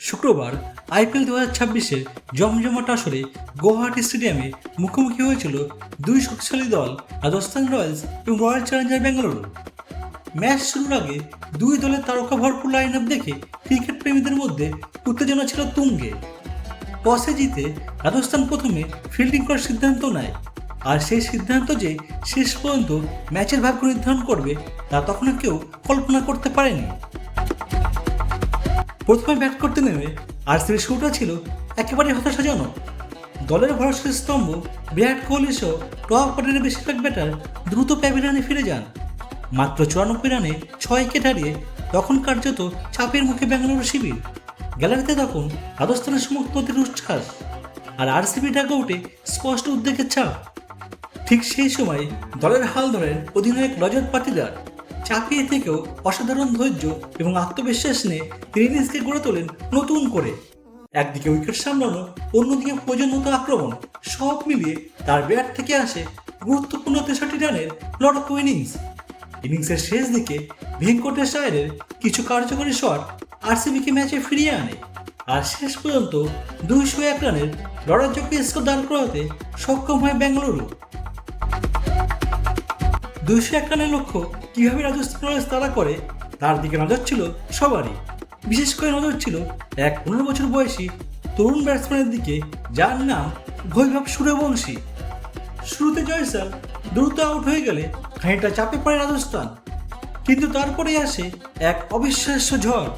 শুক্রবার আইপিএল 2026-এর জমজমাট আসরে গুয়াহাটি স্টেডিয়ামে মুখোমুখি হয়েছিল দুই শক্তিশালী দল রাজস্থান রয়্যালস এবং রয়্যাল চ্যালেঞ্জার বেঙ্গালুরু। ম্যাচ শুরুর আগে দুই দলের তারকা ভরপুর লাইন আপ দেখে ক্রিকেট প্রেমীদের মধ্যে উত্তেজনা ছিল তুঙ্গে। টসে জিতে রাজস্থান প্রথমে ফিল্ডিং করার সিদ্ধান্ত নেয়, আর সেই সিদ্ধান্ত যে শেষ পর্যন্ত ম্যাচের ভাগ্য নির্ধারণ করবে তা তখনও কেউ কল্পনা করতে পারেনি। প্রথমে ব্যাট করতে নেমে আরসিবির শুরুটা ছিল একেবারে হতাশাজনক। দলের ভরসার স্তম্ভ বিরাট কোহলি সহ টপ অর্ডারের বেশিরভাগ ব্যাটার দ্রুত প্যাভিলিয়নে ফিরে যান। মাত্র 94 রানে 6 উইকেট হারিয়ে তখন কার্যত চাপের মুখে বেঙ্গালুরু শিবির। গ্যালারিতে তখন রাজস্থানের সমর্থকদের উচ্ছ্বাস, আর আরসিবি ডাগআউটে স্পষ্ট উদ্বেগের ছাপ। ঠিক সেই সময় দলের হাল ধরেন অধিনায়ক রজত পাটিদার। চাপিয়ে থেকেও অসাধারণ ধৈর্য এবং আত্মবিশ্বাস নিয়ে তিনি ইনিংসকে গড়ে তোলেন নতুন করে। একদিকে উইকেট সামলানো, অন্যদিকে প্রয়োজন মতো আক্রমণ, সব মিলিয়ে তার ব্যাট থেকে আসে গুরুত্বপূর্ণ 63 রানের লড়াকু ইনিংসের শেষ দিকে ভেঙ্কটেশ আয়ারের কিছু কার্যকরী শট আরসিবিকে ম্যাচে ফিরিয়ে আনে, আর শেষ পর্যন্ত 201 রানের লড়াইযোগ্য স্কোর দাঁড় করাতে সক্ষম হয় বেঙ্গালুরু। 201 রানের লক্ষ্য কিভাবে রাজস্থান রয়্যালস তাড়া করে তার দিকে নজর ছিল সবারই। বিশেষ করে নজর ছিল এক 15 বছর বয়সী তরুণ ব্যাটসম্যানের দিকে, যার নাম বৈভব সূর্যবংশী। শুরুতে জয়সাল দ্রুত আউট হয়ে গেলে খানিকটা চাপে পড়ে রাজস্থান, কিন্তু তারপরেই আসে এক অবিশ্বাস্য ঝড়।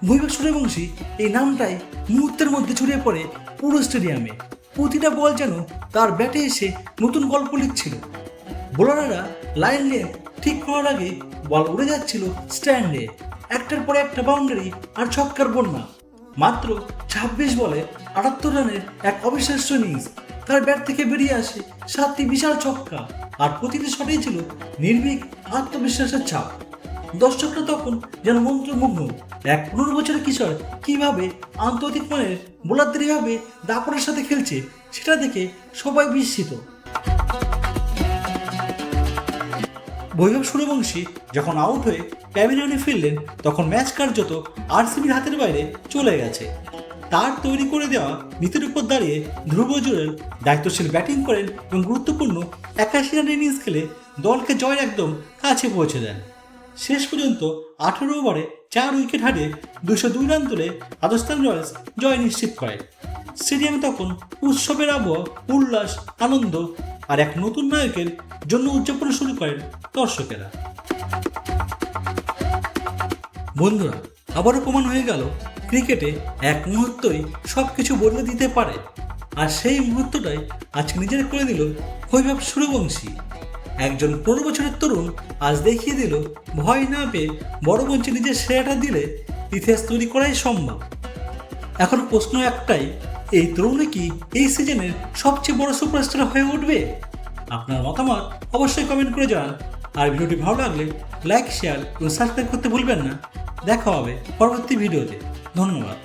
বৈভব সূর্যবংশী এই নামটাই মুহূর্তের মধ্যে ছড়িয়ে পড়ে পুরো স্টেডিয়ামে। প্রতিটা বল যেন তার ব্যাটে এসে নতুন গল্প লিখছিল। বোলাররা লাইন লেন্থ ঠিক করার আগে বল উড়ে যাচ্ছিল স্ট্যান্ডে, একটার পর একটা বাউন্ডারি আর ছক্কার বন্যা। মাত্র 26 বলে 78 রানের এক অবিশ্বাস্য ইনিংস। তার ব্যাট থেকে বেরিয়ে আসে 7টি বিশাল ছক্কা, আর প্রতিটি শটেই ছিল নির্ভীক আত্মবিশ্বাসের ছাপ। দর্শকরা তখন যেন মন্ত্রমুগ্ধ। এক 15 বছরের কিশোর কিভাবে আন্তর্জাতিক মানের বোলারদের এভাবে দাপটের সাথে খেলছে সেটা দেখে সবাই বিস্মিত। বৈভব সূর্যবংশী যখন আউট হয়ে প্যাভিলিয়নে ফিরলেন তখন ম্যাচ কার্যত আরসিবির হাতের বাইরে চলে গেছে। তার তৈরি করে দেওয়া নীতির উপর দাঁড়িয়ে ধ্রুব জুরেল দায়িত্বশীল ব্যাটিং করেন এবং গুরুত্বপূর্ণ 81 রানের ইনিংস খেলে দলকে জয়ের একদম কাছে পৌঁছে দেন। শেষ পর্যন্ত 18 ওভারে 4 উইকেট হারিয়ে 202 রান তুলে রাজস্থান রয়্যালস জয় নিশ্চিত করে। স্টেডিয়ামে তখন উৎসবের আবহাওয়া, উল্লাস, আনন্দ আর এক নতুন নায়কের জন্য উদযাপন শুরু করেন দর্শকেরা। বন্ধুরা, আবারও প্রমাণ হয়ে গেল ক্রিকেটে এক মুহূর্তই সবকিছু বদলে দিতে পারে, আর সেই মুহূর্তটাই আজকে নিজের করে দিল বৈভব সূর্যবংশী। একজন 15 বছরের তরুণ আজ দেখিয়ে দিল ভয় না পেয়ে বড় মঞ্চে নিজের সেরাটা দিলে ইতিহাস তৈরি করাই সম্ভব। এখন প্রশ্ন একটাই, এই তরুণে কি এই সিজনের সবচেয়ে বড় সুপারস্টার হয়ে উঠবে? আপনার মতামত অবশ্যই কমেন্ট করে জানান, আর ভিডিওটি ভালো লাগলে লাইক, শেয়ার এবং সাবস্ক্রাইব করতে ভুলবেন না। দেখা হবে পরবর্তী ভিডিওতে। ধন্যবাদ।